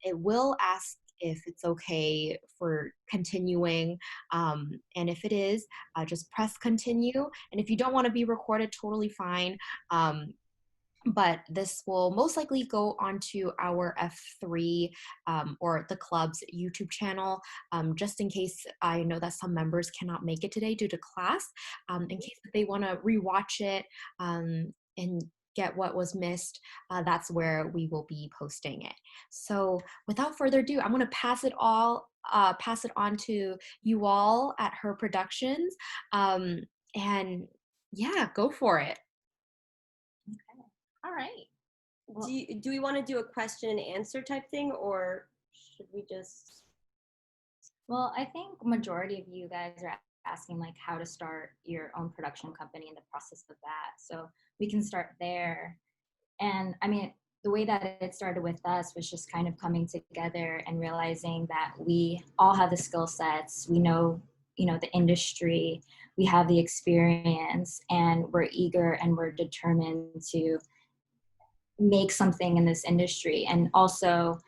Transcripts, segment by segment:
it will ask if it's okay for continuing. And if it is, just press continue. And if you don't want to be recorded, totally fine. But this will most likely go onto our F3 or the club's YouTube channel, just in case. I know that some members cannot make it today due to class, in case they want to rewatch it and get what was missed. That's where we will be posting it. So without further ado, I'm going to pass it on to you all at Her Productions. And yeah, go for it. All right. Well, do we want to do a question and answer type thing, or should we just? Well, I think majority of you guys are asking like how to start your own production company and the process of that. So we can start there. And I mean, the way that it started with us was just kind of coming together and realizing that we all have the skill sets. We know, the industry, we have the experience, and we're eager and we're determined to make something in this industry. And also,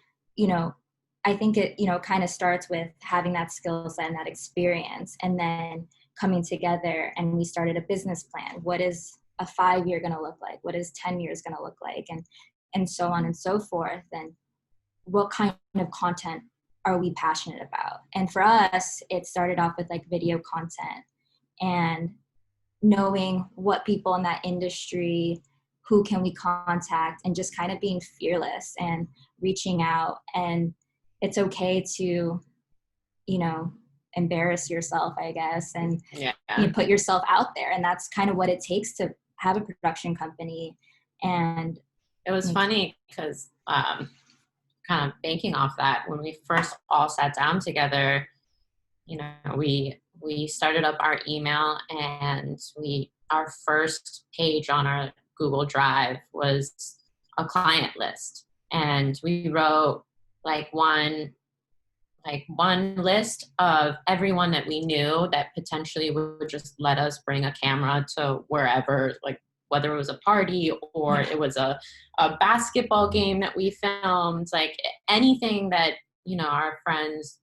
I think it, kind of starts with having that skill set and that experience, and then coming together, and we started a business plan. What is a 5-year going to look like? What is 10 years going to look like? And so on and so forth. And what kind of content are we passionate about? And for us, it started off with like video content and knowing what people in that industry, who can we contact, and just kind of being fearless and reaching out. And it's okay to, embarrass yourself, I guess, and you put yourself out there. And that's kind of what it takes to have a production company. And it was funny because kind of banking off that, when we first all sat down together, we started up our email, and our first page on our Google Drive was a client list, and we wrote one list of everyone that we knew that potentially would just let us bring a camera to wherever, like whether it was a party or it was a basketball game that we filmed, like anything that our friends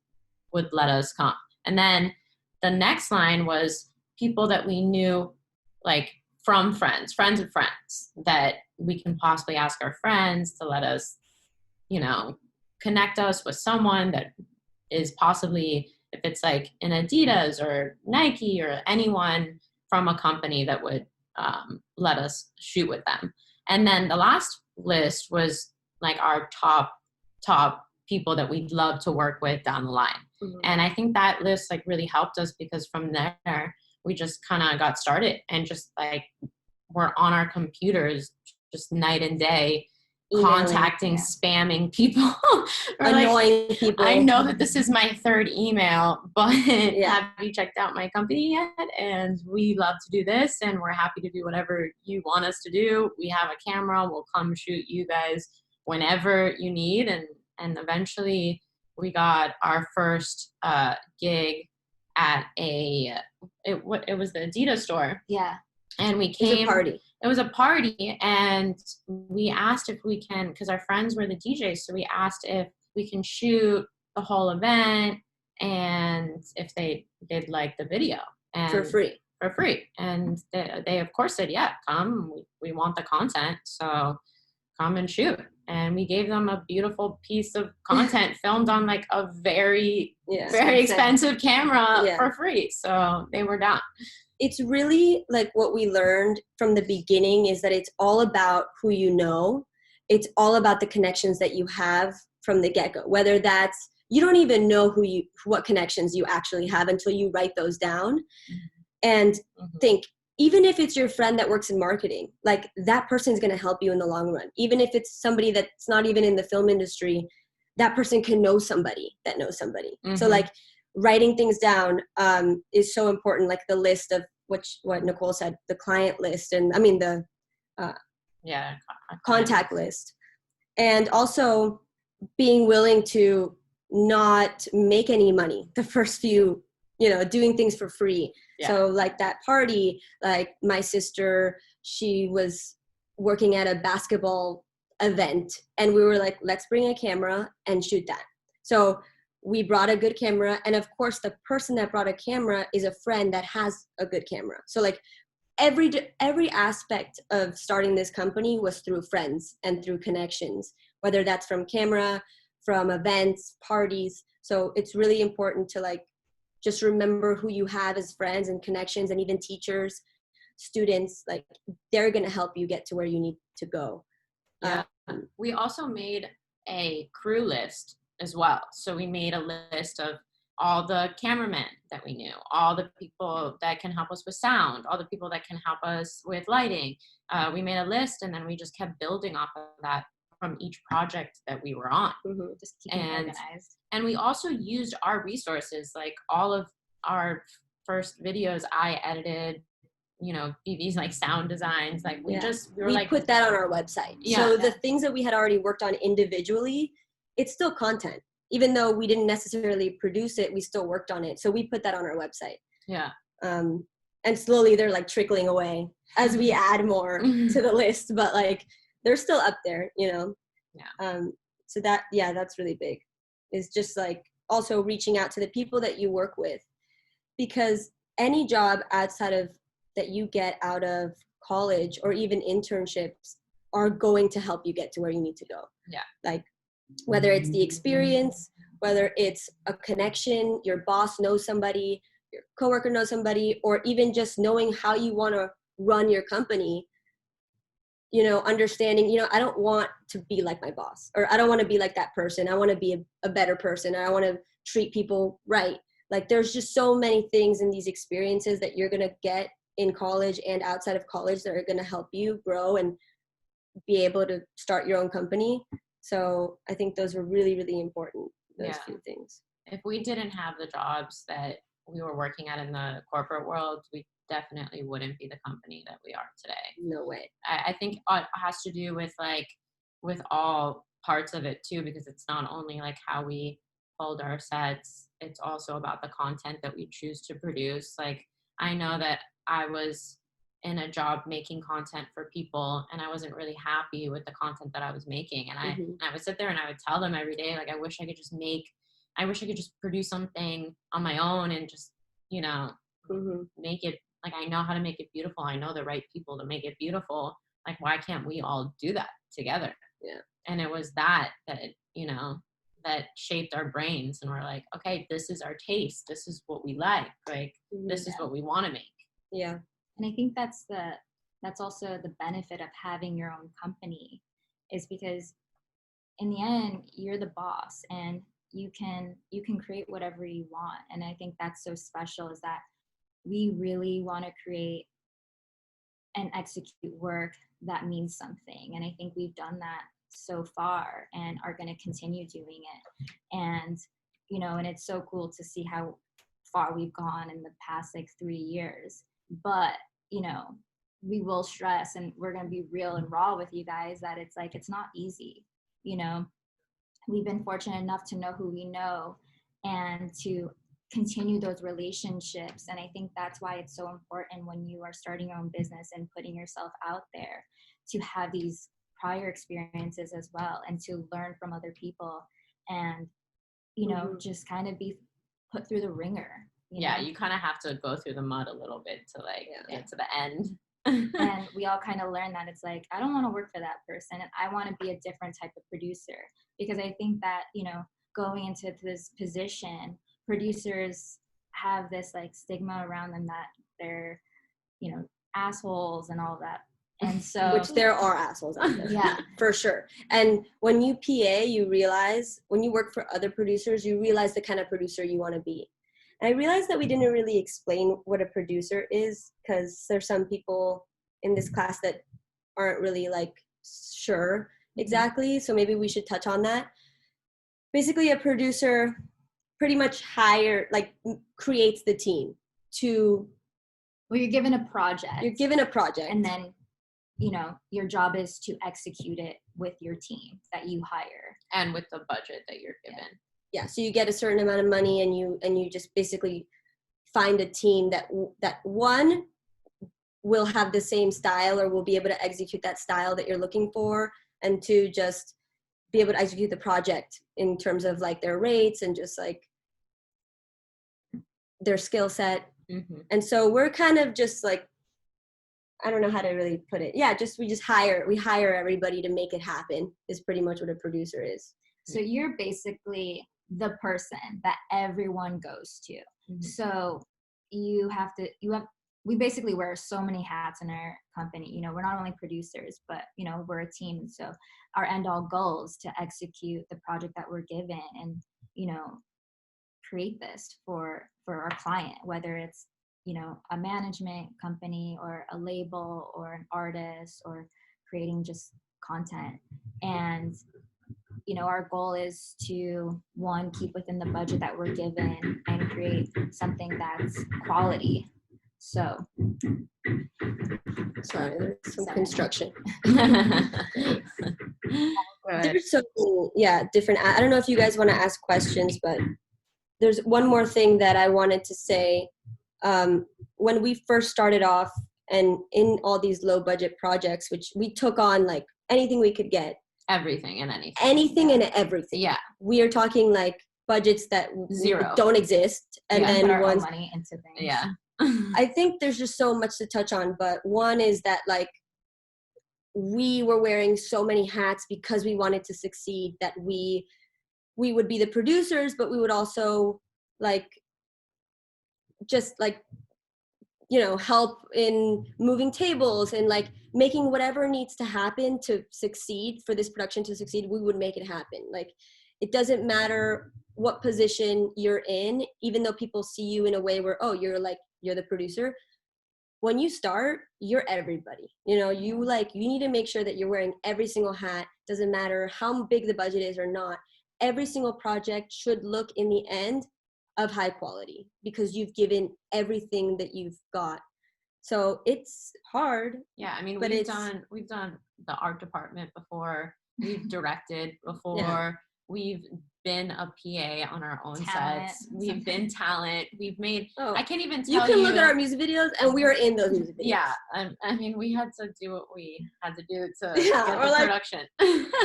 would let us come. And then the next line was people that we knew, like from friends of friends, that we can possibly ask our friends to let us, connect us with someone that is possibly, if it's like an Adidas or Nike or anyone from a company that would let us shoot with them. And then the last list was like our top people that we'd love to work with down the line. Mm-hmm. And I think that list like really helped us, because from there we just kind of got started and just like we're on our computers just night and day, contacting, spamming people, annoying people. I know that this is my third email, but have you checked out my company yet? And we love to do this, and we're happy to do whatever you want us to do. We have a camera. We'll come shoot you guys whenever you need. And eventually we got our first gig at it was the Adidas store. Yeah. And we came. It was a party, and we asked if we can, because our friends were the DJs, so we asked if we can shoot the whole event and if they'd like the video. And for free. And they of course said, yeah, come. We want the content, so come and shoot. And we gave them a beautiful piece of content filmed on like a very expensive camera for free. So they were down. It's really like what we learned from the beginning is that it's all about who you know. It's all about the connections that you have from the get-go. Whether that's, you don't even know what connections you actually have until you write those down. Mm-hmm. And think, even if it's your friend that works in marketing, like that person's going to help you in the long run. Even if it's somebody that's not even in the film industry, that person can know somebody that knows somebody. Mm-hmm. So like writing things down is so important. Like the list of what Nicole said, the client list, and I mean the contact list. And also being willing to not make any money the first few, doing things for free. Yeah. So like that party, like my sister, she was working at a basketball event, and we were like, let's bring a camera and shoot that. So we brought a good camera, and of course the person that brought a camera is a friend that has a good camera. So like every aspect of starting this company was through friends and through connections, whether that's from camera, from events, parties. So it's really important to like just remember who you have as friends and connections, and even teachers, students, like they're going to help you get to where you need to go. Yeah. We also made a crew list as well. So we made a list of all the cameramen that we knew, all the people that can help us with sound, all the people that can help us with lighting. We made a list, and then we just kept building off of that from each project that we were on. Mm-hmm. Just keeping organized. And we also used our resources, like all of our first videos I edited, you know, BB's like sound designs, like we we put that on our website. So the things that we had already worked on individually, it's still content. Even though we didn't necessarily produce it, we still worked on it. So we put that on our website. Yeah. And slowly they're like trickling away as we add more to the list, but like they're still up there, you know? Yeah. So that's really big. Is just like also reaching out to the people that you work with, because any job outside of that you get out of college or even internships are going to help you get to where you need to go. Yeah. Like whether it's the experience, whether it's a connection, your boss knows somebody, your coworker knows somebody, or even just knowing how you want to run your company, you know, understanding, you know, I don't want to be like my boss, or I don't want to be like that person. I want to be a better person. I want to treat people right. Like there's just so many things in these experiences that you're going to get in college and outside of college that are going to help you grow and be able to start your own company. So I think those were really, really important, those few things. If we didn't have the jobs that we were working at in the corporate world, we definitely wouldn't be the company that we are today. No way. I think it has to do with like, with all parts of it too, because it's not only like how we hold our sets, it's also about the content that we choose to produce. Like I know that I was in a job making content for people, and I wasn't really happy with the content that I was making. And I would sit there and I would tell them every day, like, I wish I could just produce something on my own and just, you know, make it, like, I know how to make it beautiful. I know the right people to make it beautiful. Like, why can't we all do that together? Yeah. And it was that, you know, that shaped our brains, and we're like, okay, this is our taste. This is what we like. Like, this is what we want to make. Yeah. And I think that's also the benefit of having your own company, is because in the end, you're the boss and you can create whatever you want. And I think that's so special, is that we really want to create and execute work that means something. And I think we've done that so far and are going to continue doing it. And, you know, and it's so cool to see how far we've gone in the past like 3 years. But, you know, we will stress, and we're going to be real and raw with you guys, that it's like, it's not easy. You know, we've been fortunate enough to know who we know and to continue those relationships. And I think that's why it's so important when you are starting your own business and putting yourself out there, to have these prior experiences as well, and to learn from other people, and, you know, just kind of be put through the ringer. You know? You kind of have to go through the mud a little bit to like get to the end. And we all kind of learn that it's like, I don't want to work for that person, and I want to be a different type of producer. Because I think that, you know, going into this position, producers have this like stigma around them that they're, you know, assholes and all that. And so, which there are assholes out there. Yeah, for sure. And when you PA, you realize, when you work for other producers, you realize the kind of producer you want to be. And I realized that we didn't really explain what a producer is, because there's some people in this class that aren't really like sure exactly. So maybe we should touch on that. Basically, a producer pretty much creates the team to. Well, you're given a project. And then, you know, your job is to execute it with your team that you hire. And with the budget that you're given. Yeah, so you get a certain amount of money, and you just basically find a team that one will have the same style, or will be able to execute that style that you're looking for, and to just be able to execute the project in terms of like their rates and just like their skill set. Mm-hmm. And so we're kind of just like, I don't know how to really put it. Yeah, we hire everybody to make it happen is pretty much what a producer is. So you're basically the person that everyone goes to. Mm-hmm. So we basically wear so many hats in our company. You know, we're not only producers, but, you know, we're a team. So our end all goal is to execute the project that we're given and, you know, create this for our client, whether it's, you know, a management company or a label or an artist or creating just content. And, you know, our goal is to, one, keep within the budget that we're given and create something that's quality. So sorry, there's some Sorry. construction. Good. There's so different. I don't know if you guys want to ask questions, but there's one more thing that I wanted to say. When we first started off and in all these low budget projects, which we took on like anything we could get. Everything and anything. Anything and everything. Yeah. We are talking like budgets that Zero. don't exist. And put then our own ones, money into things. Yeah. I think there's just so much to touch on, but one is that like we were wearing so many hats because we wanted to succeed that we would be the producers, but we would also like just like, you know, help in moving tables and like making whatever needs to happen to succeed for this production to succeed. We would make it happen. Like it doesn't matter what position you're in, even though people see you in a way where, oh, you're the producer. When you start, you're everybody. You know, you need to make sure that you're wearing every single hat. Doesn't matter how big the budget is or not. Every single project should look in the end of high quality because you've given everything that you've got. So it's hard. Yeah, I mean, but we've done the art department before. We've directed before. Yeah. We've been a PA on our own Talent. sets. We've been talent. We've made. Oh, I can't even tell you can look at our music videos, and we are in those music videos. Yeah, I mean, we had to do what we had to do to Yeah, get or the like production.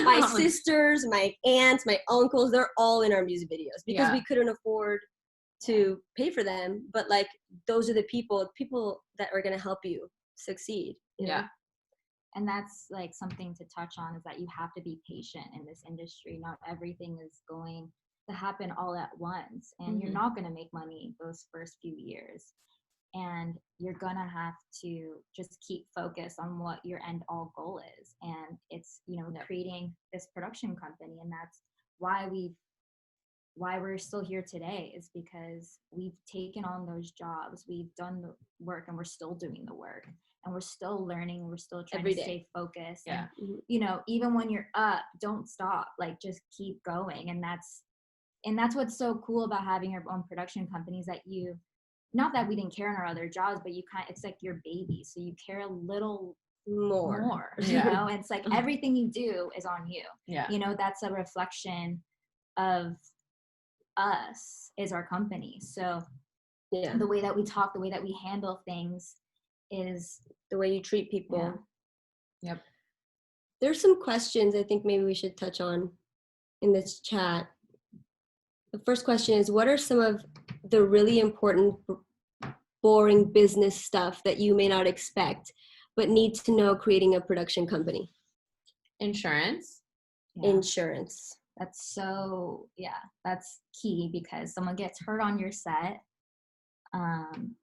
My sisters, my aunts, my uncles, they're all in our music videos because we couldn't afford to pay for them. But like, those are the people that are going to help you succeed. You know? And that's like something to touch on is that you have to be patient in this industry. Not everything is going to happen all at once, and you're not going to make money those first few years. And you're going to have to just keep focused on what your end all goal is. And it's, you know, creating this production company. And that's why we're still here today, is because we've taken on those jobs, we've done the work, and we're still doing the work, and we're still learning, we're still trying to stay focused. Yeah. And, you know, even when you're up, don't stop, like just keep going. And that's what's so cool about having your own production companies, that you, not that we didn't care in our other jobs, but it's like your baby, so you care a little more. You know, and it's like everything you do is on you. You know, that's a reflection of us, is our company. So the way that we talk, the way that we handle things, is the way you treat people. Yep. There's some questions I think maybe we should touch on in this chat. The first question is, what are some of the really important, boring business stuff that you may not expect but need to know creating a production company? Insurance. Insurance. That's that's key, because someone gets hurt on your set,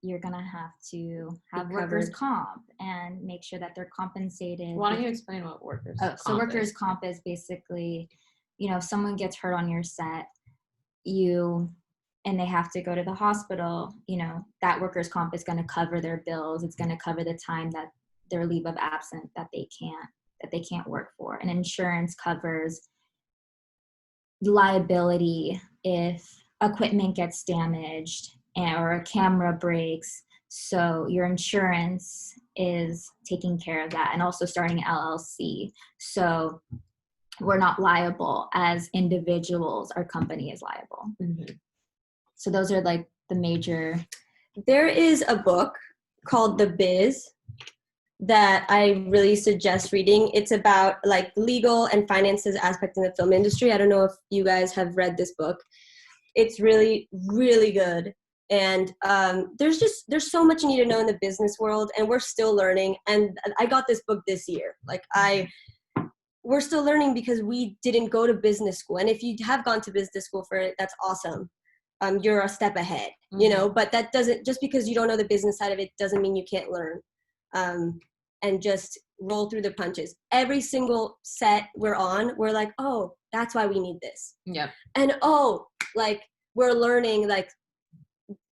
you're gonna have to have workers' comp and make sure that they're compensated. Why don't you explain what workers' comp so workers' comp is basically, you know, if someone gets hurt on your set, and they have to go to the hospital, you know, that workers' comp is going to cover their bills. It's going to cover the time that their leave of absence that they can't work for. And insurance covers liability if equipment gets damaged or a camera breaks. So your insurance is taking care of that, and also starting an LLC. So we're not liable as individuals, our company is liable. So those are like the major. There is a book called The Biz that I really suggest reading. It's about like legal and finances aspect in the film industry. I don't know if you guys have read this book. It's really, really good. And there's so much you need to know in the business world, and we're still learning. And I got this book this year. We're still learning because we didn't go to business school. And if you have gone to business school for it, that's awesome. You're a step ahead, you know, but that doesn't, just because you don't know the business side of it doesn't mean you can't learn. And just roll through the punches. Every single set we're on, we're like, oh, that's why we need this. Yep. And like we're learning, like,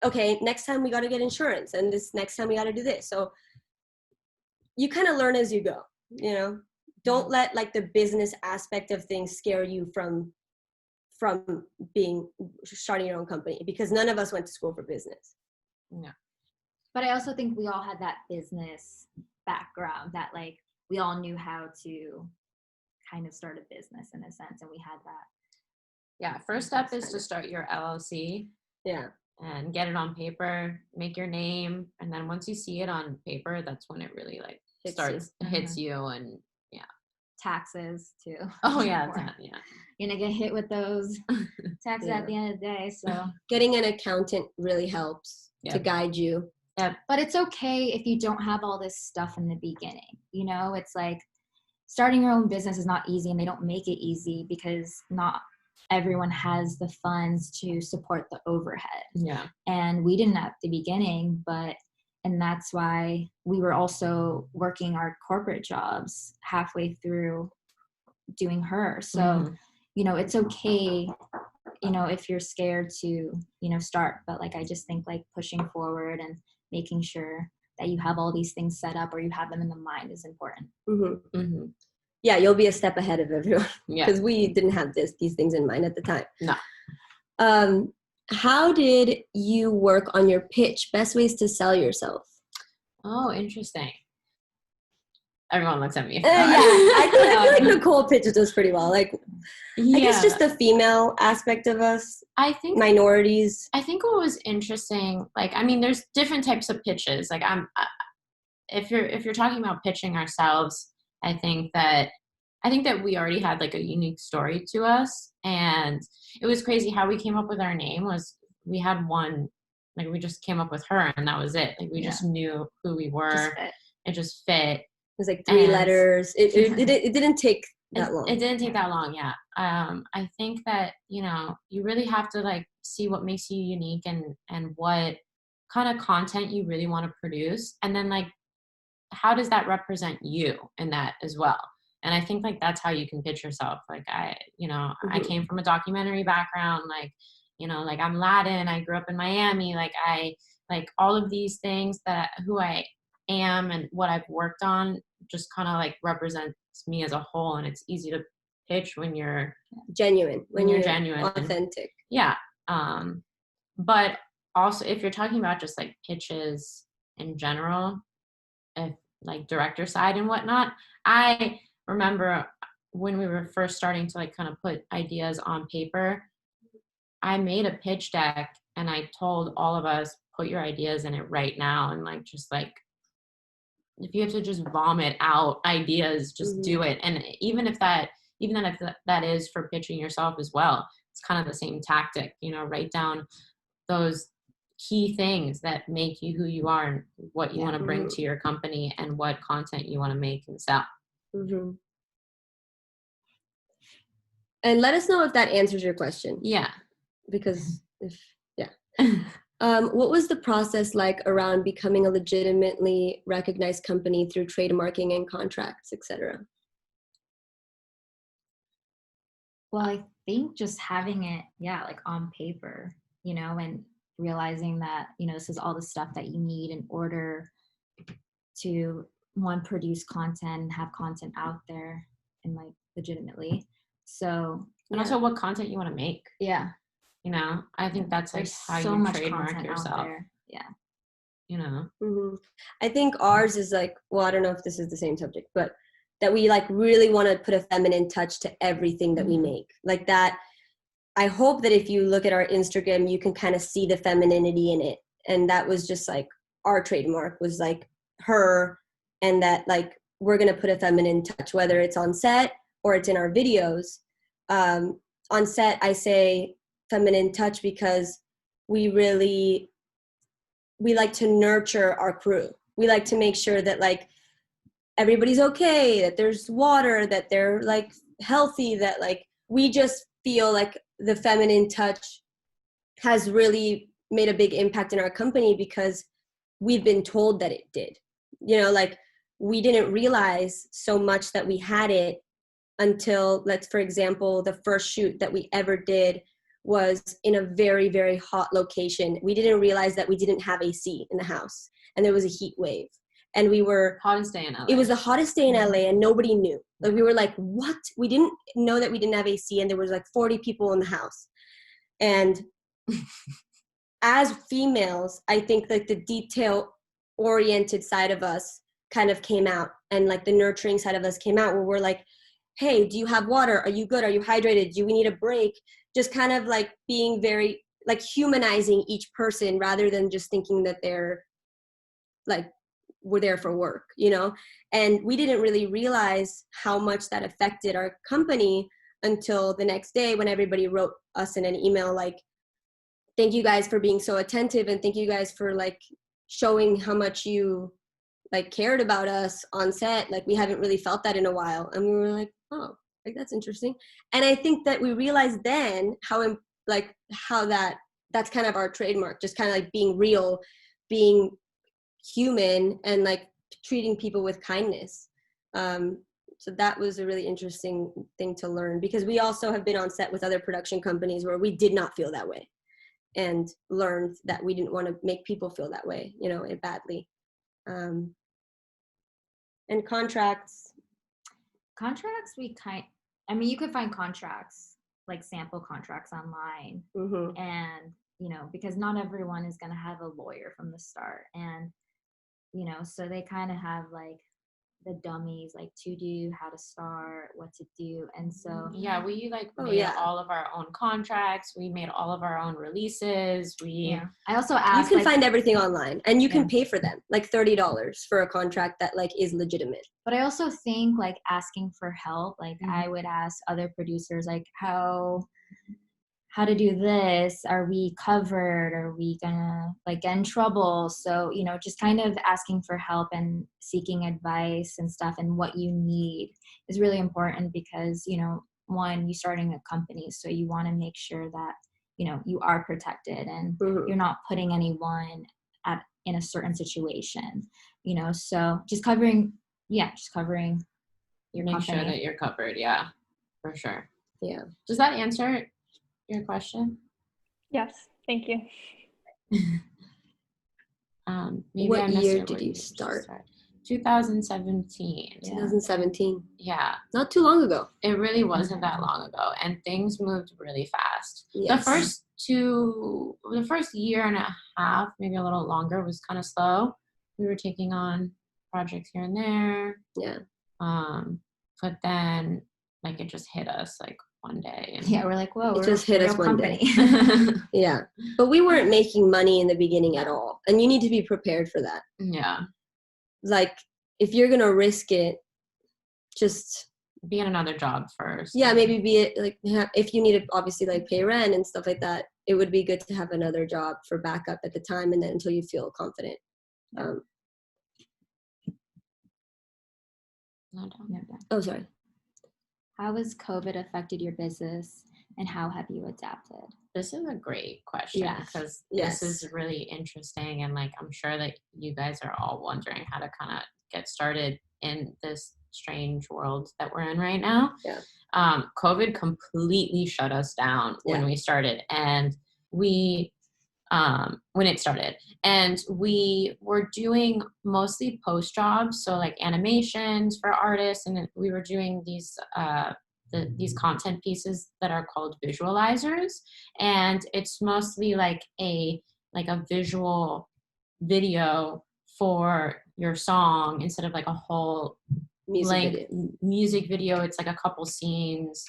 okay, next time we got to get insurance, and this next time we got to do this. So you kind of learn as you go, you know. Don't let like the business aspect of things scare you from starting your own company, because none of us went to school for business. No. But I also think we all had that business background, that like we all knew how to kind of start a business in a sense, and we had that. Yeah, first step is to start your LLC. Yeah. And get it on paper, make your name, and then once you see it on paper, that's when it really like hits you, and yeah. Taxes too. Oh yeah, yeah. You're gonna get hit with those taxes at the end of the day. So getting an accountant really helps to guide you. Yeah. But it's okay if you don't have all this stuff in the beginning. You know, it's like starting your own business is not easy, and they don't make it easy because not everyone has the funds to support the overhead. Yeah. And we didn't at the beginning, and that's why we were also working our corporate jobs halfway through doing her. So, you know, it's okay, you know, if you're scared to, you know, start, but like, I just think like pushing forward and making sure that you have all these things set up or you have them in the mind is important. Yeah, you'll be a step ahead of everyone, because we didn't have these things in mind at the time. No. How did you work on your pitch? Best ways to sell yourself? Oh, interesting. Everyone looks at me. I feel like Nicole pitches us pretty well. Like, I guess just the female aspect of us. I think minorities. I think what was interesting, like, I mean, there's different types of pitches. Like, if you're talking about pitching ourselves, I think that we already had like a unique story to us, and it was crazy how we came up with our name. Was we had one, like we just came up with her, and that was it. Like we just knew who we were. It just fit. It was like 3 letters. It didn't take that long. It didn't take that long. Yeah. I think that, you know, you really have to like see what makes you unique and what kind of content you really want to produce, and then like how does that represent you in that as well. And I think like that's how you can pitch yourself. Like I came from a documentary background, like, you know, like I'm Latin, I grew up in Miami, like I like all of these things that who I am and what I've worked on just kind of like represents me as a whole, and it's easy to pitch when you're genuine, when you're genuine, authentic. Yeah. But also if you're talking about just like pitches in general, if like director side and whatnot, I remember when we were first starting to like kind of put ideas on paper, I made a pitch deck and I told all of us, put your ideas in it right now, and like just like if you have to just vomit out ideas, just do it. And even if that is for pitching yourself as well, it's kind of the same tactic, you know, write down those key things that make you who you are and what you want to bring to your company and what content you want to make and sell. And let us know if that answers your question. Yeah. Because what was the process like around becoming a legitimately recognized company through trademarking and contracts, etc.? Well, I think just having it, like on paper, you know, and realizing that, you know, this is all the stuff that you need in order to produce content and have content out there and like legitimately. So, and also what content you want to make. Yeah. You know, I think that's like how so you much trademark yourself. Yeah. You know, I think ours is like, well, I don't know if this is the same subject, but that we like really want to put a feminine touch to everything that we make. Like that, I hope that if you look at our Instagram, you can kind of see the femininity in it. And that was just like our trademark was like her and that like we're going to put a feminine touch, whether it's on set or it's in our videos. On set, I say feminine touch because we like to nurture our crew. We like to make sure that like everybody's okay, that there's water, that they're like healthy, that like we just feel like the feminine touch has really made a big impact in our company because we've been told that it did. You know, like we didn't realize so much that we had it until, let's, for example, the first shoot that we ever did was in a very, very hot location. We didn't realize that we didn't have AC in the house and there was a heat wave. And we were hottest day in LA. It was the hottest day in LA and nobody knew. Like we were like, what? We didn't know that we didn't have AC and there was like 40 people in the house. And as females, I think like the detail oriented side of us kind of came out, and like the nurturing side of us came out, where we're like, hey, do you have water? Are you good? Are you hydrated? Do we need a break? Just kind of like being very like humanizing each person rather than just thinking that they're like, we're there for work, you know? And we didn't really realize how much that affected our company until the next day when everybody wrote us in an email like, thank you guys for being so attentive, and thank you guys for like showing how much you like cared about us on set. Like we haven't really felt that in a while. And we were like, oh, like that's interesting. And I think that we realized then how that's kind of our trademark, just kind of like being real, being human, and like treating people with kindness. So that was a really interesting thing to learn, because we also have been on set with other production companies where we did not feel that way, and learned that we didn't want to make people feel that way, you know, badly. And contracts, you could find contracts, like sample contracts online. mm-hmm. And, you know, because not everyone is going to have a lawyer from the start. And, you know, so they kind of have like the dummies, like to do, how to start, what to do. And so yeah, we like made all of our own contracts. We made all of our own releases. I also asked, you can find everything online, and you can pay for them, like $30 for a contract that like is legitimate. But I also think like asking for help, like I would ask other producers like how to do this, are we covered, are we gonna like get in trouble? So, you know, just kind of asking for help and seeking advice and stuff, and what you need is really important, because, you know, one, you're starting a company, so you want to make sure that, you know, you are protected and you're not putting anyone in a certain situation, you know. So just covering your make company. sure that you're covered. Yeah, for sure. Yeah. Does that answer your question? Yes, thank you. Maybe what I missed year it. did you start? 2017. 2017. Yeah. Not too long ago. It really wasn't that long ago, and things moved really fast. Yes. The first year and a half, maybe a little longer, was kind of slow. We were taking on projects here and there. Yeah. But then like it just hit us like one day. And we're like, whoa, it just hit us one company. day. Yeah. But we weren't making money in the beginning at all. And you need to be prepared for that. Yeah. Like if you're going to risk it, just be in another job first. Yeah, maybe be it like if you need to obviously like pay rent and stuff like that, it would be good to have another job for backup at the time, and then until you feel confident. Oh, sorry. How has COVID affected your business, and how have you adapted? This is a great question, because this is really interesting, and like I'm sure that you guys are all wondering how to kind of get started in this strange world that we're in right now. Yeah. COVID completely shut us down when we started, and when it started, and we were doing mostly post jobs, so like animations for artists, and we were doing these content pieces that are called visualizers, and it's mostly like a visual video for your song instead of like a whole music video. It's like a couple scenes.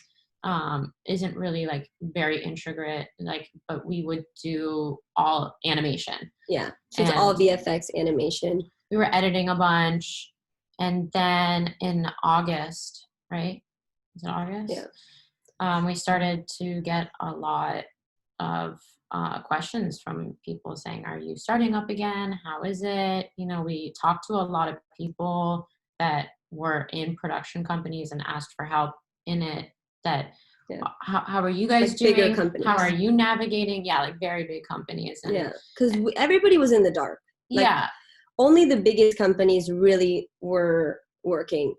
Isn't really like very intricate, like, but we would do all animation. Yeah. So it's all VFX animation. We were editing a bunch. And then in August, right? Is it August? Yeah. We started to get a lot of questions from people saying, are you starting up again? How is it? You know, we talked to a lot of people that were in production companies and asked for help in it, that Yeah. how are you guys Like bigger doing? companies. How are you navigating? Yeah, like very big companies. And, yeah, because everybody was in the dark. Like, yeah. only the biggest companies really were working.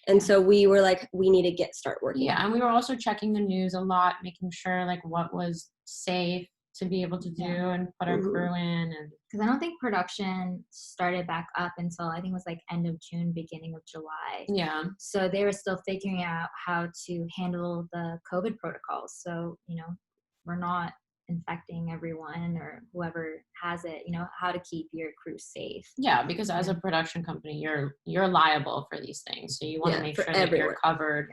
And so we were like, we need to start working. Yeah, and we were also checking the news a lot, making sure like what was safe to be able to do and put our crew in. And because I don't think production started back up until I think it was like end of June, beginning of July. Yeah. So they were still figuring out how to handle the COVID protocols. So, you know, we're not infecting everyone or whoever has it, you know, how to keep your crew safe. Yeah, because as a production company, you're liable for these things. So you want to make sure that you're covered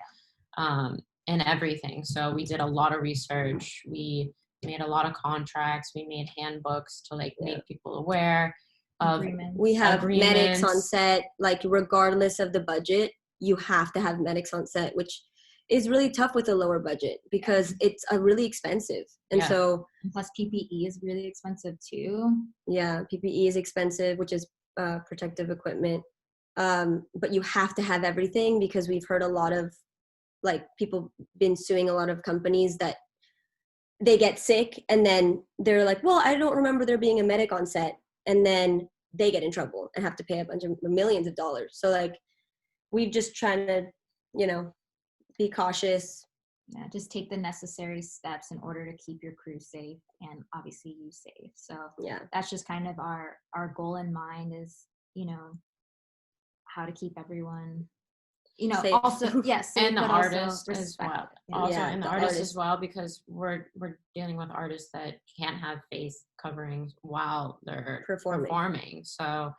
in everything. So we did a lot of research. We made a lot of contracts. We made handbooks to like make people aware of Agreements. We have agreements. medics on set, like regardless of the budget, you have to have medics on set, which is really tough with a lower budget because it's really expensive. And so plus PPE is really expensive too. Yeah, PPE is expensive, which is protective equipment. But you have to have everything because we've heard a lot of like people been suing a lot of companies that they get sick and then they're like, well, I don't remember there being a medic on set. And then they get in trouble and have to pay a bunch of millions of dollars. So like, we've just trying to, you know, be cautious. Yeah, just take the necessary steps in order to keep your crew safe and obviously you safe. So yeah, that's just kind of our goal in mind is, you know, how to keep everyone, you know, safe. also yes, and the but artists also as well. Yeah. Also, and the artists as well, because we're dealing with artists that can't have face coverings while they're performing. So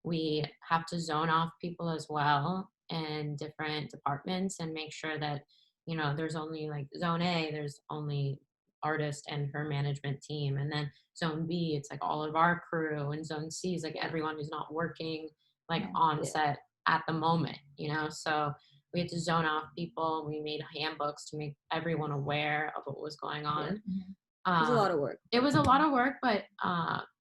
we have to zone off people as well in different departments and make sure that, you know, there's only like zone A, there's only artist and her management team, and then zone B, it's like all of our crew, and zone C is like everyone who's not working like on set at the moment, you know. So we had to zone off people. We made handbooks to make everyone aware of what was going on. It was a lot of work. It was a lot of work, but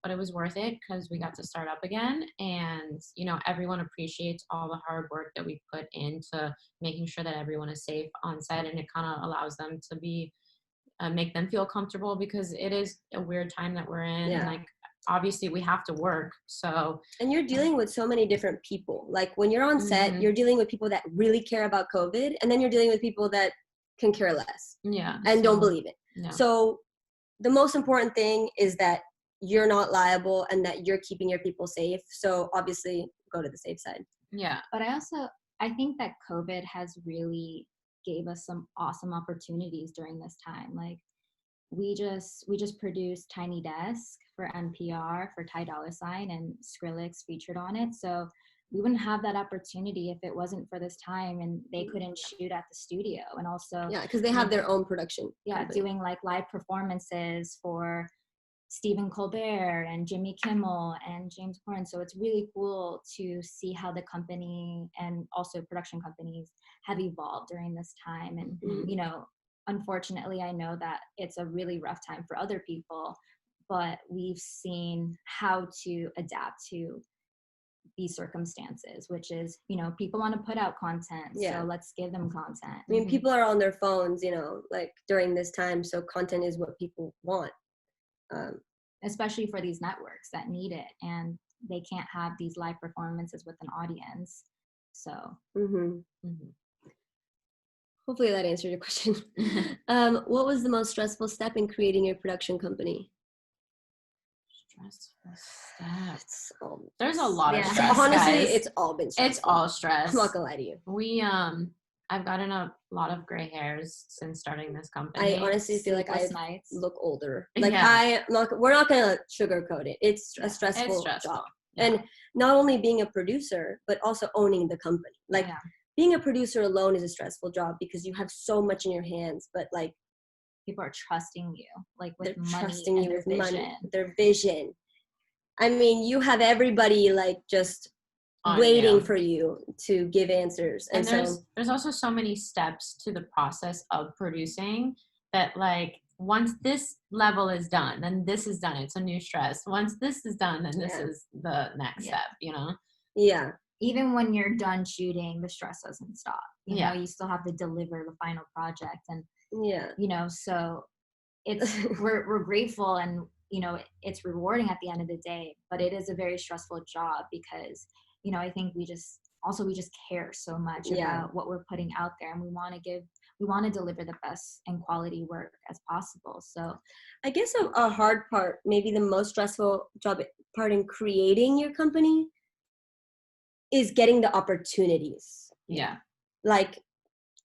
it was worth it because we got to start up again. And, you know, everyone appreciates all the hard work that we put into making sure that everyone is safe on set. And it kind of allows them to be, make them feel comfortable because it is a weird time that we're in. And like, obviously we have to work. So, and you're dealing with so many different people. Like when you're on set, you're dealing with people that really care about COVID, and then you're dealing with people that can care less. Yeah. And don't believe it. Yeah. So the most important thing is that you're not liable and that you're keeping your people safe. So obviously go to the safe side. Yeah. But I think that COVID has really gave us some awesome opportunities during this time. Like we just produced Tiny Desk for NPR for Ty Dolla $ign, and Skrillex featured on it. So we wouldn't have that opportunity if it wasn't for this time, and they couldn't shoot at the studio. And also because they have their own production company. Doing like live performances for Stephen Colbert and Jimmy Kimmel and James Corden. So it's really cool to see how the company and also production companies have evolved during this time. And you know, unfortunately, I know that it's a really rough time for other people, but we've seen how to adapt to these circumstances, which is, you know, people want to put out content, so let's give them content. I mean, people are on their phones, you know, like during this time, so content is what people want. Especially for these networks that need it, and they can't have these live performances with an audience. So hopefully that answered your question. What was the most stressful step in creating your production company? Stressful steps. There's a lot of stress. Honestly, guys. it's all been stressful. It's all stress. I'm not gonna lie to you. We I've gotten a lot of gray hairs since starting this company. I honestly feel like I look older. Like we're not gonna sugarcoat it. It's a stressful job. Yeah. And not only being a producer, but also owning the company. Like being a producer alone is a stressful job because you have so much in your hands, but like people are trusting you, like with money, trusting you with vision. money, their vision. I mean, you have everybody like just waiting for you to give answers. And so there's also so many steps to the process of producing that, like, once this level is done, then this is done. It's a new stress. Once this is done, then this is the next step, you know? Yeah. Even when you're done shooting, the stress doesn't stop. You know, you still have to deliver the final project. And, you know, so it's, we're grateful, and, you know, it's rewarding at the end of the day, but it is a very stressful job because, you know, I think we just care so much about what we're putting out there, and we want to deliver the best and quality work as possible. So I guess a hard part, maybe the most stressful part in creating your company, is getting the opportunities. Yeah. Like,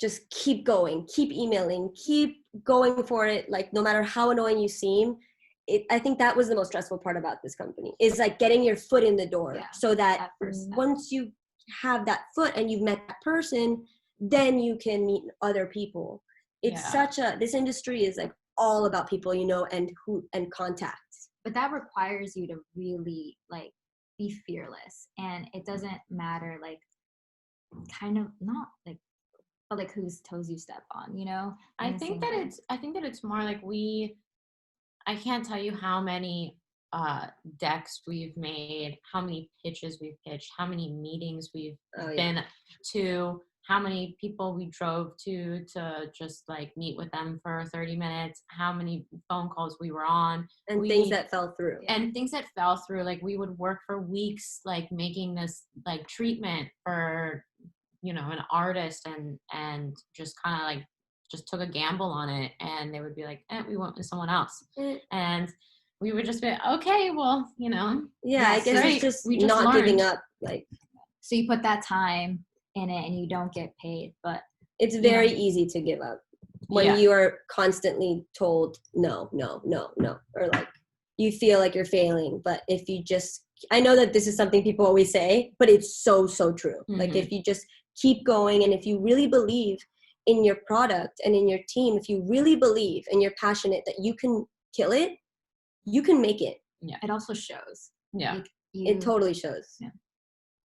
just keep going, keep emailing, keep going for it. Like, no matter how annoying you seem, I think that was the most stressful part about this company, is like getting your foot in the door, so that once you have that foot and you've met that person, then you can meet other people. It's this industry is like all about people, you know, and contacts. But that requires you to really like be fearless, and it doesn't matter, like, kind of not like, but like whose toes you step on, you know? I think that it's more like I can't tell you how many decks we've made, how many pitches we've pitched, how many meetings we've been to, how many people we drove to just like meet with them for 30 minutes, how many phone calls we were on. And things that fell through. And things that fell through. Like, we would work for weeks, like making this like treatment for, you know, an artist, and just kind of like just took a gamble on it, and they would be like, we went with someone else. And we would just be, okay, well, you know. I guess it's just not learned. Giving up. Like, so you put that time in it and you don't get paid, but it's very easy to give up when you are constantly told no, or like you feel like you're failing. But if you just, I know that this is something people always say, but it's so true. Like, if you just keep going, and if you really believe in your product and in your team, if you really believe and you're passionate that you can kill it, you can make it. It also shows. Like, it totally shows.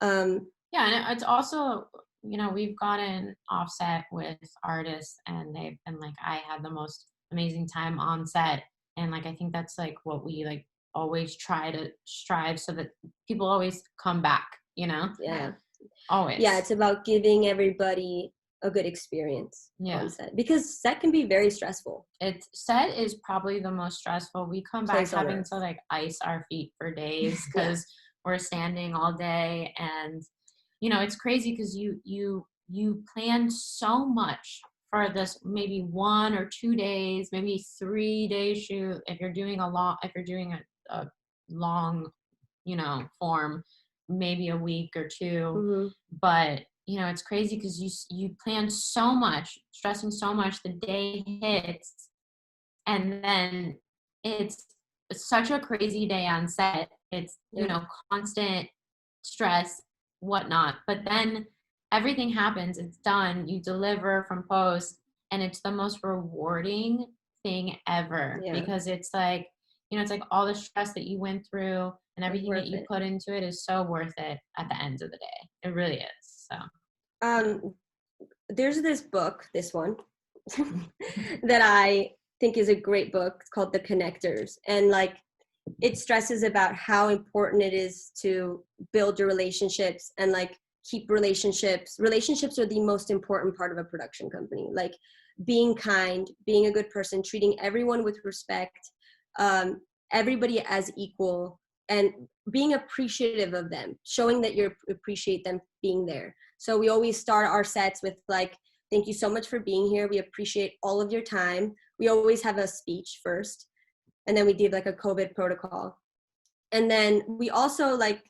And it's also, you know, we've gotten offset with artists, and they've been like, I had the most amazing time on set. And like, I think that's like what we like always try to strive, so that people always come back, you know? Always. It's about giving everybody a good experience on set, because set can be very stressful. Set is probably the most stressful. We come back having to like ice our feet for days because we're standing all day. And, you know, it's crazy because you plan so much for this, maybe 1 or 2 days, maybe 3 day shoot if you're doing a long, you know, form, maybe a week or two. But, you know, it's crazy because you plan so much, stressing so much, the day hits, and then it's such a crazy day on set. It's, you know, constant stress, whatnot. But then everything happens, it's done, you deliver from post, and it's the most rewarding thing ever, because it's like, you know, it's like all the stress that you went through and everything that you put into it is so worth it at the end of the day. It really is. So there's this book, this one that I think is a great book. It's called The Connectors, and like, it stresses about how important it is to build your relationships and like keep relationships are the most important part of a production company. Like, being kind, being a good person, treating everyone with respect, everybody as equal, and being appreciative of them, showing that you appreciate them being there. So we always start our sets with like, thank you so much for being here. We appreciate all of your time. We always have a speech first, and then we did like a COVID protocol. And then we also like,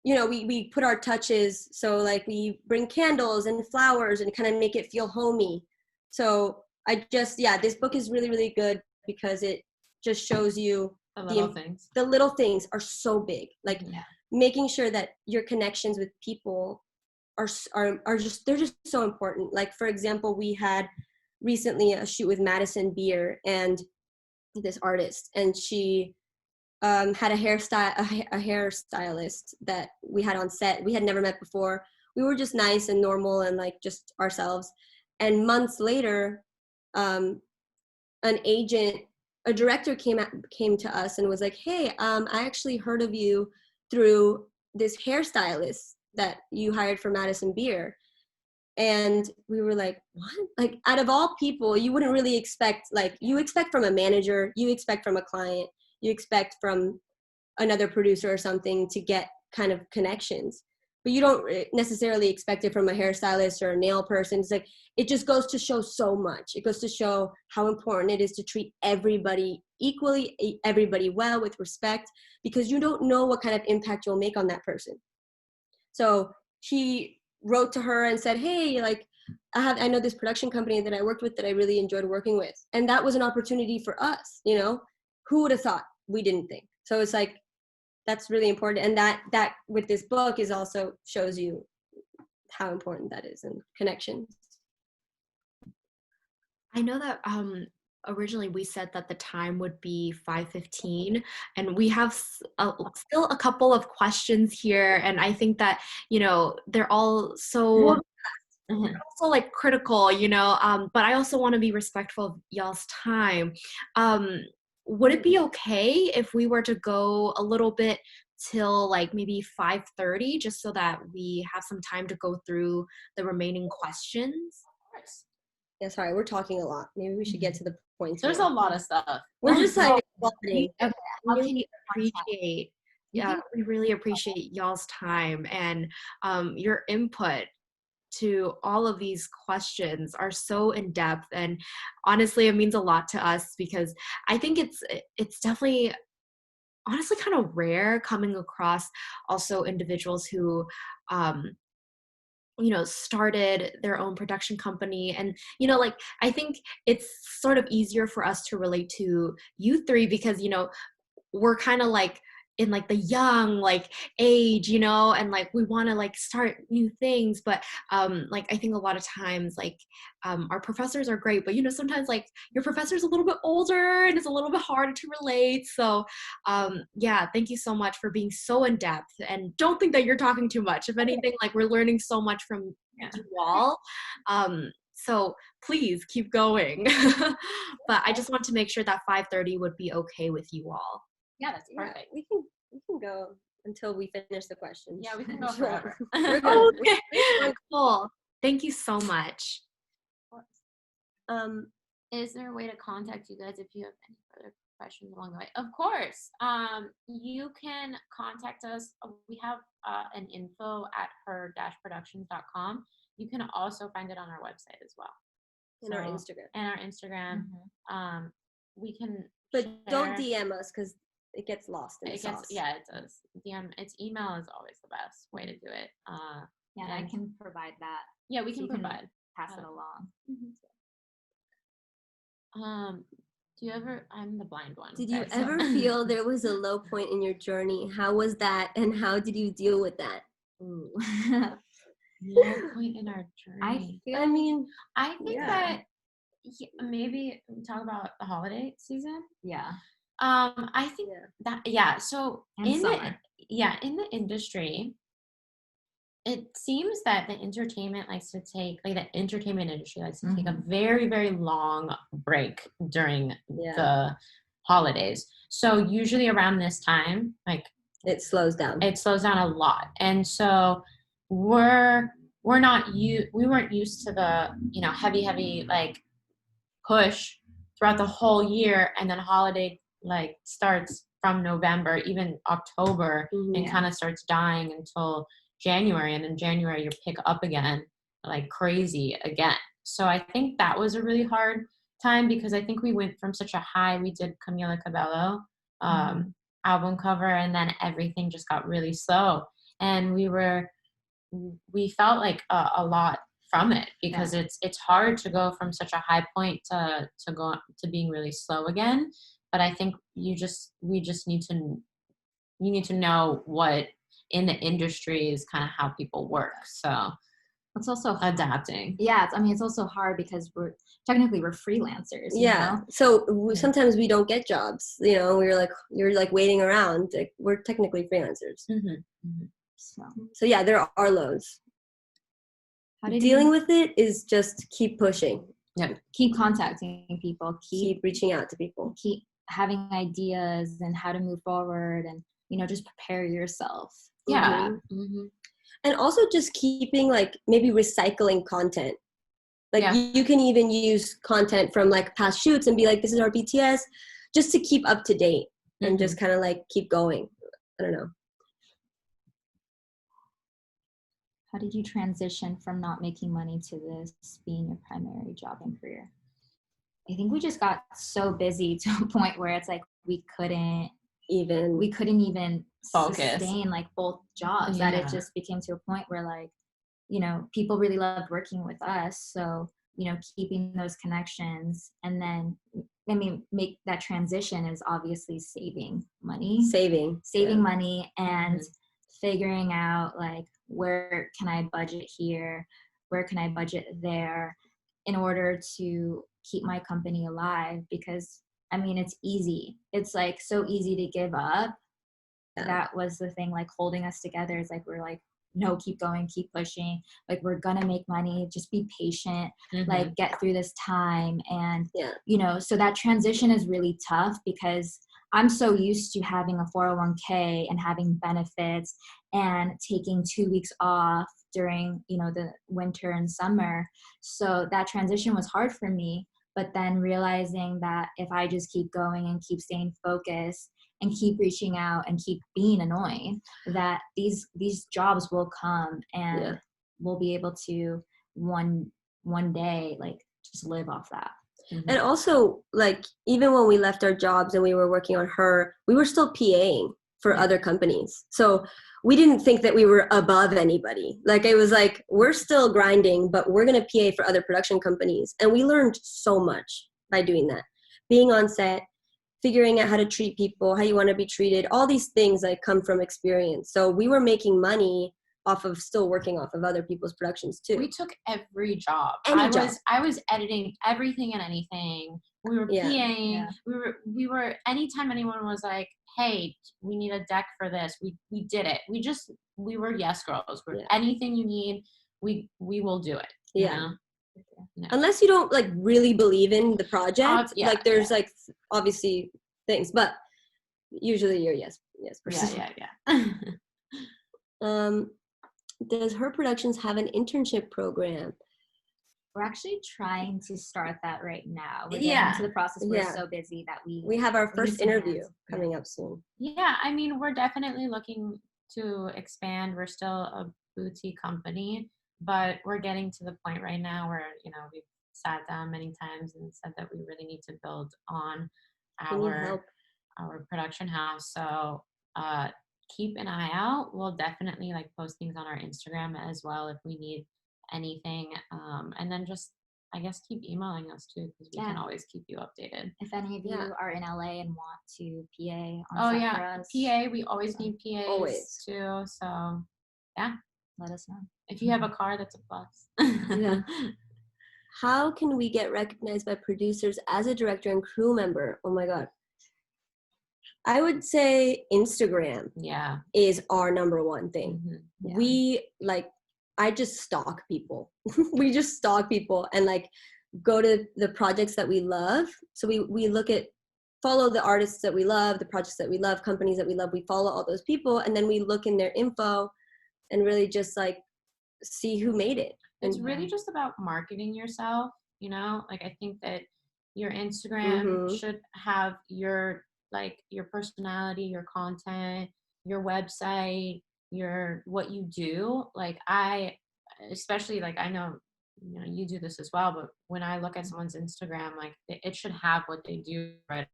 you know, we put our touches. So like, we bring candles and flowers and kind of make it feel homey. So I just, this book is really, really good because it just shows you the little things. The little things are so big. Like, making sure that your connections with people are just, they're just so important. Like, for example, we had recently a shoot with Madison Beer and this artist, and she had a hairstylist that we had on set. We had never met before. We were just nice and normal and like just ourselves. And months later, an director came to us and was like, "Hey, I actually heard of you through this hairstylist that you hired for Madison Beer." And we were like, what? Like, out of all people, you wouldn't really expect, like, you expect from a manager, you expect from a client, you expect from another producer or something to get kind of connections, but you don't necessarily expect it from a hairstylist or a nail person. It's like, it just goes to show so much. It goes to show how important it is to treat everybody equally, everybody well, with respect, because you don't know what kind of impact you'll make on that person. So he wrote to her and said, "Hey, like, I know this production company that I worked with that I really enjoyed working with." And that was an opportunity for us, you know? Who would have thought? We didn't think. So it's like, that's really important. And that with this book is also shows you how important that is, and connections. I know that originally we said that the time would be 5:15, and we have still a couple of questions here, and I think that, you know, they're all so also like critical, you know, but I also want to be respectful of y'all's time. Would it be okay if we were to go a little bit till like maybe 5:30, just so that we have some time to go through the remaining questions? Of course. Yeah, sorry, we're talking a lot. Maybe we should get to the point. There's a lot of stuff. We're just like, We Okay. really appreciate, yeah, we really appreciate y'all's time, and your input to all of these questions are so in depth, and honestly it means a lot to us, because I think it's definitely honestly kind of rare coming across also individuals who you know, started their own production company. And, you know, like, I think it's sort of easier for us to relate to you three, because, you know, we're kind of like in like the young like age, you know, and like we want to like start new things. But like I think a lot of times like our professors are great, but you know, sometimes like your professor's a little bit older and it's a little bit harder to relate. So yeah, thank you so much for being so in depth, and don't think that you're talking too much. If anything, like we're learning so much from you all. So please keep going. But I just want to make sure that 5:30 would be okay with you all. Yeah, that's perfect. Yeah, we can go until we finish the questions. Yeah, we can go forever. We're good. Okay. Cool. Thank you so much. Is there a way to contact you guys if you have any further questions along the way? Of course. You can contact us. We have an info at her-productions.com. You can also find it on our website as well. In our Instagram. And our Instagram. We can But share. don't DM us, because it gets lost in the sauce. Yeah, it does. DM, it's email is always the best way to do it. Yeah, and I can provide that. Yeah, we so can you provide. pass it along. Do you ever? I'm the blind one. Did you guys, so- ever feel there was a low point in your journey? How was that, and how did you deal with that? Ooh. Low point in our journey. I mean, I think yeah. that maybe we talk about the holiday season. Yeah. I think that so And in summer. in the industry, it seems that the entertainment industry likes to take a very, very long break during the holidays. So usually around this time, like it slows down. It slows down a lot, and so we weren't used to the heavy like push throughout the whole year, and then holiday like starts from November, even October, and kind of starts dying until January, and in January you pick up again like crazy again. So I think that was a really hard time, because I think we went from such a high. We did Camila Cabello album cover, and then everything just got really slow, and we felt like a lot from it, because it's hard to go from such a high point to go to being really slow again. But I think we just need to know what in the industry is kind of how people work. So It's also adapting. Yeah, I mean, it's also hard because we're freelancers, you know? So sometimes we don't get jobs, you know, you're like waiting around. Like, we're technically freelancers. So yeah, there are lows. Dealing with it is just keep pushing. Yeah. Keep contacting people, Keep reaching out to people. keep having ideas and how to move forward, and, you know, just prepare yourself. Yeah. And also just keeping, like, maybe recycling content. Like, you can even use content from, like, past shoots and be like, this is our BTS, just to keep up to date and just kind of, like, keep going. I don't know. How did you transition from not making money to this being your primary job and career? I think we just got so busy to a point where it's like we couldn't even focus, sustain like both jobs. That it just became to a point where, like, you know, people really loved working with us. So, you know, keeping those connections, and then, I mean, make that transition is obviously saving money, money, and figuring out, like, where can I budget here? Where can I budget there in order to keep my company alive? Because, I mean, it's easy. It's like so easy to give up. That was the thing, like, holding us together. Is like, we're like, no, keep going, keep pushing. Like, we're gonna make money. Just be patient. Like, get through this time. And, you know, so that transition is really tough because I'm so used to having a 401k and having benefits and taking 2 weeks off during, you know, the winter and summer. So that transition was hard for me. But then realizing that if I just keep going and keep staying focused and keep reaching out and keep being annoying, that these jobs will come, and we'll be able to one day, like, just live off that. And also, like, even when we left our jobs and we were working on Her, we were still PAing for other companies. So we didn't think that we were above anybody. Like, it was like, we're still grinding, but we're going to PA for other production companies. And we learned so much by doing that. Being on set, figuring out how to treat people, how you want to be treated, all these things, like, come from experience. So we were making money off of still working off of other people's productions too. We took every job. I was editing everything and anything. We were PAing. We were anytime anyone was like, hey, we need a deck for this, we did it. We were yes girls. Anything you need, we will do it. You know? Unless you don't, like, really believe in the project, like, there's like obviously things, but usually you're yes person. Does Her Productions have an internship program? We're actually trying to start that right now. We're getting into the process. We're so busy that we have our first interview coming up soon. Yeah, I mean, we're definitely looking to expand. We're still a boutique company, but we're getting to the point right now where, you know, we've sat down many times and said that we really need to build on our production house. So keep an eye out. We'll definitely, like, post things on our Instagram as well if we need anything. And then just, I guess, keep emailing us too, because we can always keep you updated. If any of you are in LA and want to PA on set for us. PA, we always need PAs too. So let us know. If you have a car, that's a plus. How can we get recognized by producers as a director and crew member? Oh my God. I would say Instagram is our number one thing. We, like, I just stalk people. We just stalk people and, like, go to the projects that we love. So we follow the artists that we love, the projects that we love, companies that we love. We follow all those people, and then we look in their info and really just, like, see who made it. It's really just about marketing yourself, you know? Like, I think that your Instagram should have your personality, your content, your website, what you do. Like, especially, like, I know, you know, you do this as well, but when I look at someone's Instagram, like, it should have what they do right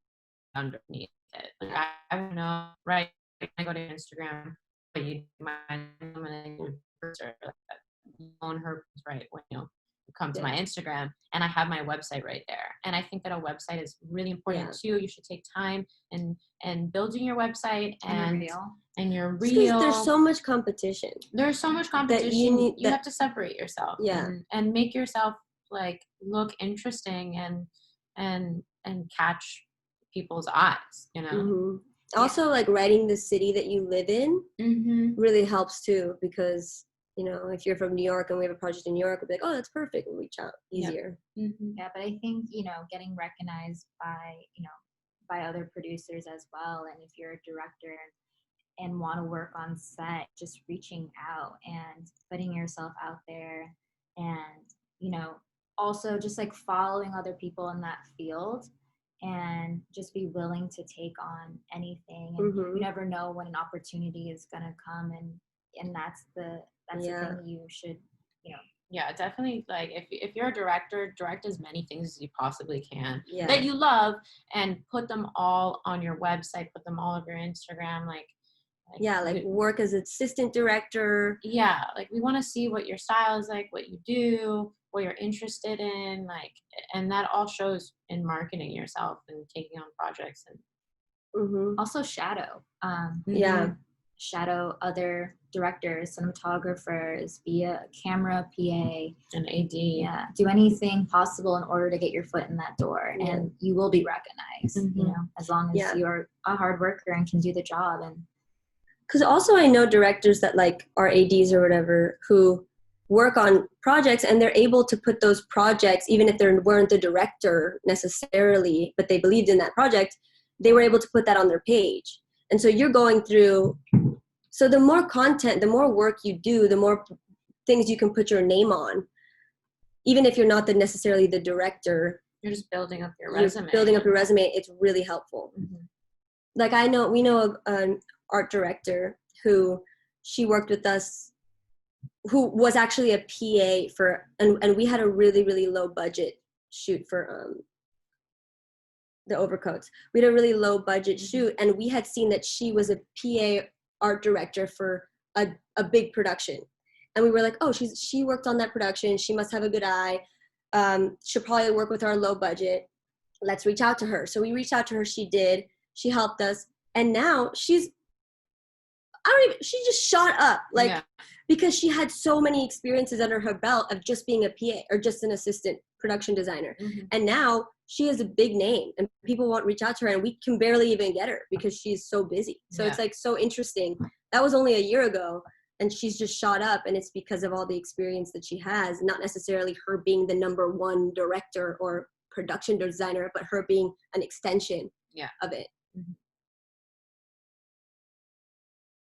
underneath it. Like, I don't know, right? I go to Instagram, but you might own Her, right? When, you know, come to my Instagram, and I have my website right there. And I think that a website is really important too. You should take time and building your website and your Because there's reel. so much competition. There's so much competition. You have to separate yourself and make yourself like look interesting and catch people's eyes, you know. Mm-hmm. Also, like writing the city that you live in really helps too, because you know, if you're from New York and we have a project in New York, we'll be like, oh, that's perfect. We'll reach out easier. Yeah, but I think, you know, getting recognized by, you know, by other producers as well. And if you're a director and want to work on set, just reaching out and putting yourself out there, and, you know, also just like following other people in that field, and just be willing to take on anything. And you never know when an opportunity is going to come, and that's the thing you should, you know. Yeah, definitely. Like if you're a director, direct as many things as you possibly can that you love, and put them all on your website, put them all over your Instagram, like work as assistant director. Yeah, like we want to see what your style is like, what you do, what you're interested in, like, and that all shows in marketing yourself and taking on projects. And also shadow other directors, cinematographers, be a camera PA, an AD. Do anything possible in order to get your foot in that door, and you will be recognized, you know, as long as you're a hard worker and can do the job. And because also I know directors that like are ADs or whatever who work on projects, and they're able to put those projects, even if they weren't the director necessarily, but they believed in that project, they were able to put that on their page. And so you're going through, so the more content, the more work you do, the more things you can put your name on. Even if you're not necessarily the director, you're just building up your resume. It's really helpful. Like we know an art director who she worked with us, who was actually a PA for, and we had a really, really low budget shoot for the overcoats. We had a really low budget shoot, and we had seen that she was a PA art director for a big production. And we were like, oh, she worked on that production. She must have a good eye. She'll probably work with our low budget. Let's reach out to her. So we reached out to her. She did. She helped us. And now she just shot up, because she had so many experiences under her belt of just being a PA or just an assistant production designer. And now she has a big name, and people won't reach out to her, and we can barely even get her because she's so busy. So it's like so interesting. That was only a year ago, and she's just shot up, and it's because of all the experience that she has, not necessarily her being the number one director or production designer, but her being an extension of it.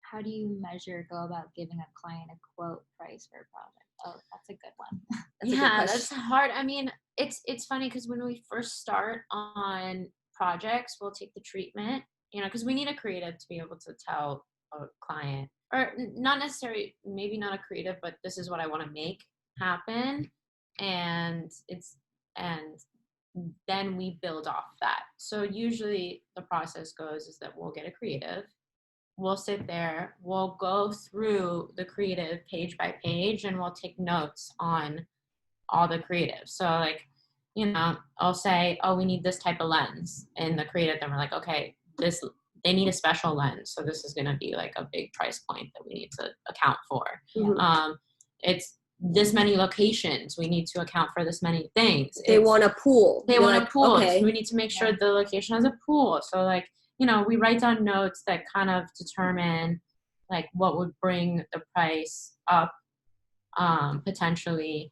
How do you go about giving a client a quote price for a project? Oh, that's a good one. That's hard. I mean, it's funny because when we first start on projects, we'll take the treatment, you know, because we need a creative to be able to tell a client, or not necessarily, maybe not a creative, but this is what I want to make happen. And then we build off that. So usually the process goes is that we'll get a creative. We'll sit there, we'll go through the creative page by page, and we'll take notes on all the creative. So like, you know, I'll say, oh, we need this type of lens in the creative. Then we're like, okay, they need a special lens. So this is going to be like a big price point that we need to account for. It's this many locations. We need to account for this many things. They want a pool. They want a pool. Okay. So we need to make sure the location has a pool. So like, you know, we write down notes that kind of determine like what would bring the price up potentially.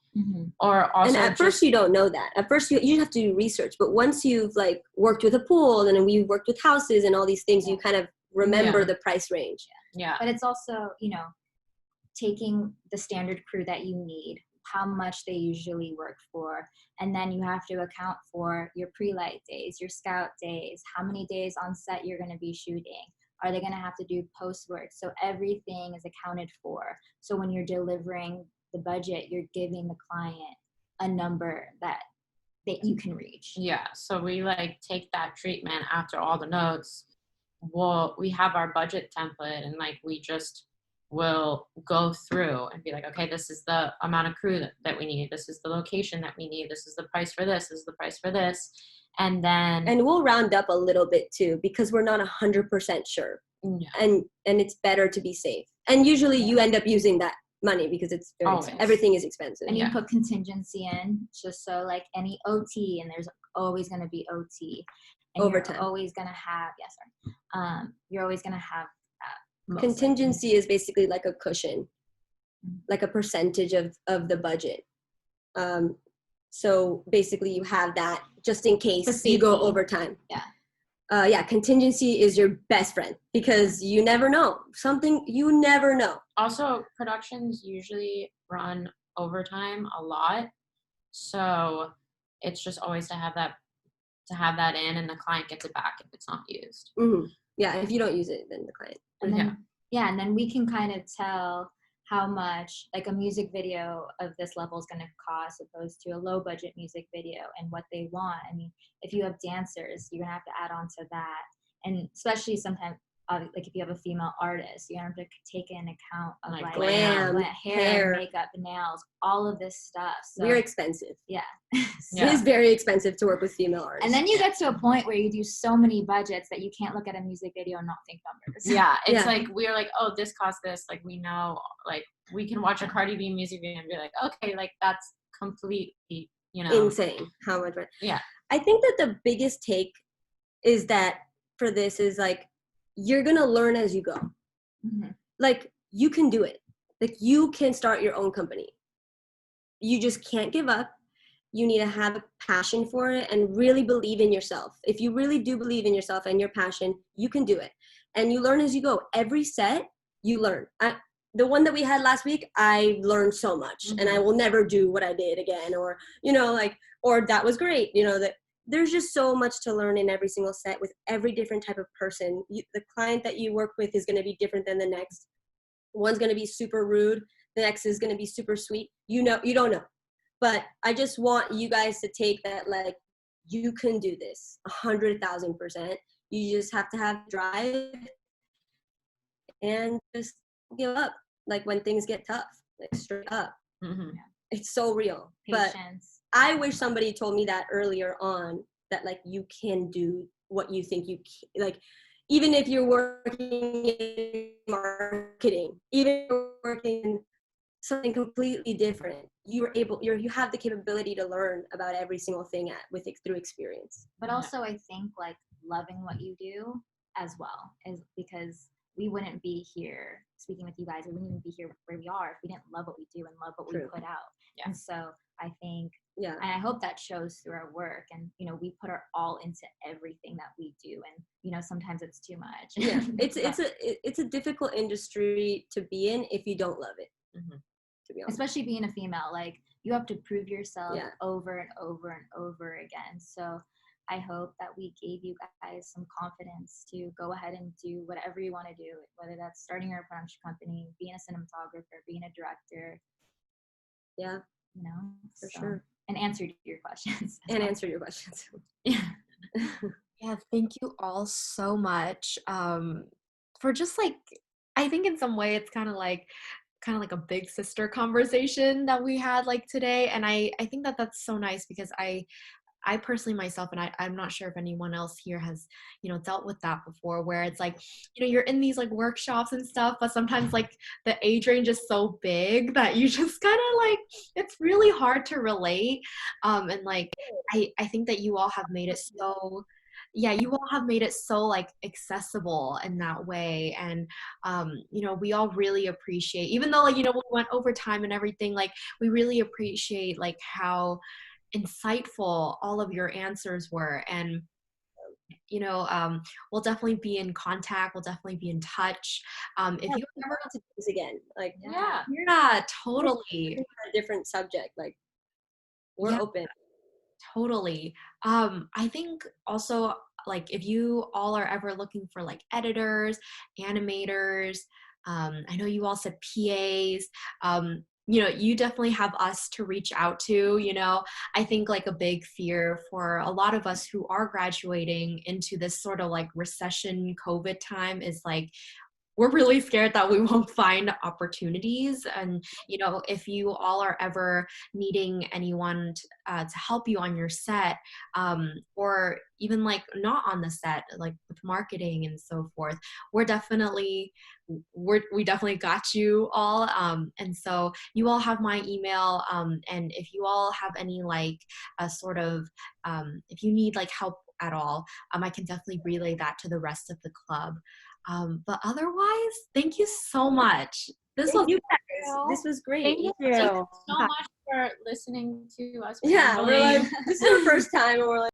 Or also, and at first you don't know that. At first you have to do research, but once you've like worked with a pool, and then we've worked with houses and all these things, you kind of remember the price range. But it's also, you know, taking the standard crew that you need, how much they usually work for, and then you have to account for your pre-light days, your scout days, how many days on set you're going to be shooting. Are they going to have to do post work? So everything is accounted for. So when you're delivering the budget, you're giving the client a number that you can reach. Yeah. So we like take that treatment after all the notes. We have our budget template, and like we just will go through and be like, okay, this is the amount of crew that we need. This is the location that we need. This is the price for this. This is the price for this. And then, and we'll round up a little bit too, because we're not 100% sure. yeah. And it's better to be safe. And usually you end up using that money because it's everything is expensive. And you put contingency in just so like any OT, and there's always going to be OT. And overtime. You're always going to have, you're always going to have contingency is basically like a cushion, like a percentage of the budget. So basically you have that just in case you go overtime. Contingency is your best friend because you never know. You never know. Also, productions usually run overtime a lot. So it's just always to have that in, and the client gets it back if it's not used. Mm-hmm. Yeah, if you don't use it, then the client. And then, and then we can kind of tell how much like a music video of this level is going to cost opposed to a low budget music video and what they want. I mean, if you have dancers, you're going to have to add on to that. And especially sometimes, like if you have a female artist, you have to take in account of like glam, hair, makeup, nails, all of this stuff. So, we're expensive. Yeah. It is very expensive to work with female artists. And then you get to a point where you do so many budgets that you can't look at a music video and not think numbers. Yeah, it's like we're like, oh, this costs this. Like we know, like we can watch a Cardi B music video and be like, okay, like that's completely, insane how much. Yeah. I think that the biggest take is that for this is like, you're going to learn as you go. Mm-hmm. Like you can do it. Like you can start your own company. You just can't give up. You need to have a passion for it and really believe in yourself. If you really do believe in yourself and your passion, you can do it. And you learn as you go. Every set, you learn. The one that we had last week, I learned so much. Mm-hmm. And I will never do what I did again. Or, or that was great. That there's just so much to learn in every single set with every different type of person. The client that you work with is going to be different than the next. One's going to be super rude. The next is going to be super sweet. You don't know. But I just want you guys to take that, like, you can do this 100,000%. You just have to have drive and just give up. Like when things get tough, like straight up. Mm-hmm. It's so real. Patience. But I wish somebody told me that earlier on, that like you can do what you think you can. Like even if you're working in marketing, even if you're working in something completely different, you have the capability to learn about every single thing through experience. But also I think like loving what you do as well, is because we wouldn't be here speaking with you guys, or we wouldn't be here where we are if we didn't love what we do and love what we put out. Yeah. And so I think, and I hope that shows through our work, and we put our all into everything that we do, and sometimes it's too much. Yeah, it's a difficult industry to be in if you don't love it. Mm-hmm. To be honest. Especially being a female, like you have to prove yourself over and over and over again. So I hope that we gave you guys some confidence to go ahead and do whatever you want to do, whether that's starting your production company, being a cinematographer, being a director. Yeah. For sure. And answer your questions. Answer your questions. Yeah. Yeah, thank you all so much for just like, I think in some way it's kind of like a big sister conversation that we had like today. And I think that that's so nice because I personally myself, and I'm not sure if anyone else here has, dealt with that before, where it's like, you're in these like workshops and stuff, but sometimes like the age range is so big that you just kind of like, it's really hard to relate. And like, I think that you all have made it so, you all have made it so like accessible in that way. And, we all really appreciate, even though like, we went over time and everything, like we really appreciate like how insightful all of your answers were. And we'll definitely be in contact, we'll definitely be in touch. If you ever to do this again, like totally a different subject, like we're open. Totally. I think also like if you all are ever looking for like editors, animators, I know you all said PAs, you definitely have us to reach out to. I think like a big fear for a lot of us who are graduating into this sort of like recession COVID time is like, we're really scared that we won't find opportunities. And, you know, if you all are ever needing anyone to help you on your set, or even like not on the set, like with marketing and so forth, we definitely got you all. And so you all have my email. And if you all have any like a sort of, if you need like help at all, I can definitely relay that to the rest of the club. But otherwise, thank you so much. This Thank was you guys. This was great. Thank you. Thank you so much for listening to us. Yeah, we're like, this is our first time, and we're like,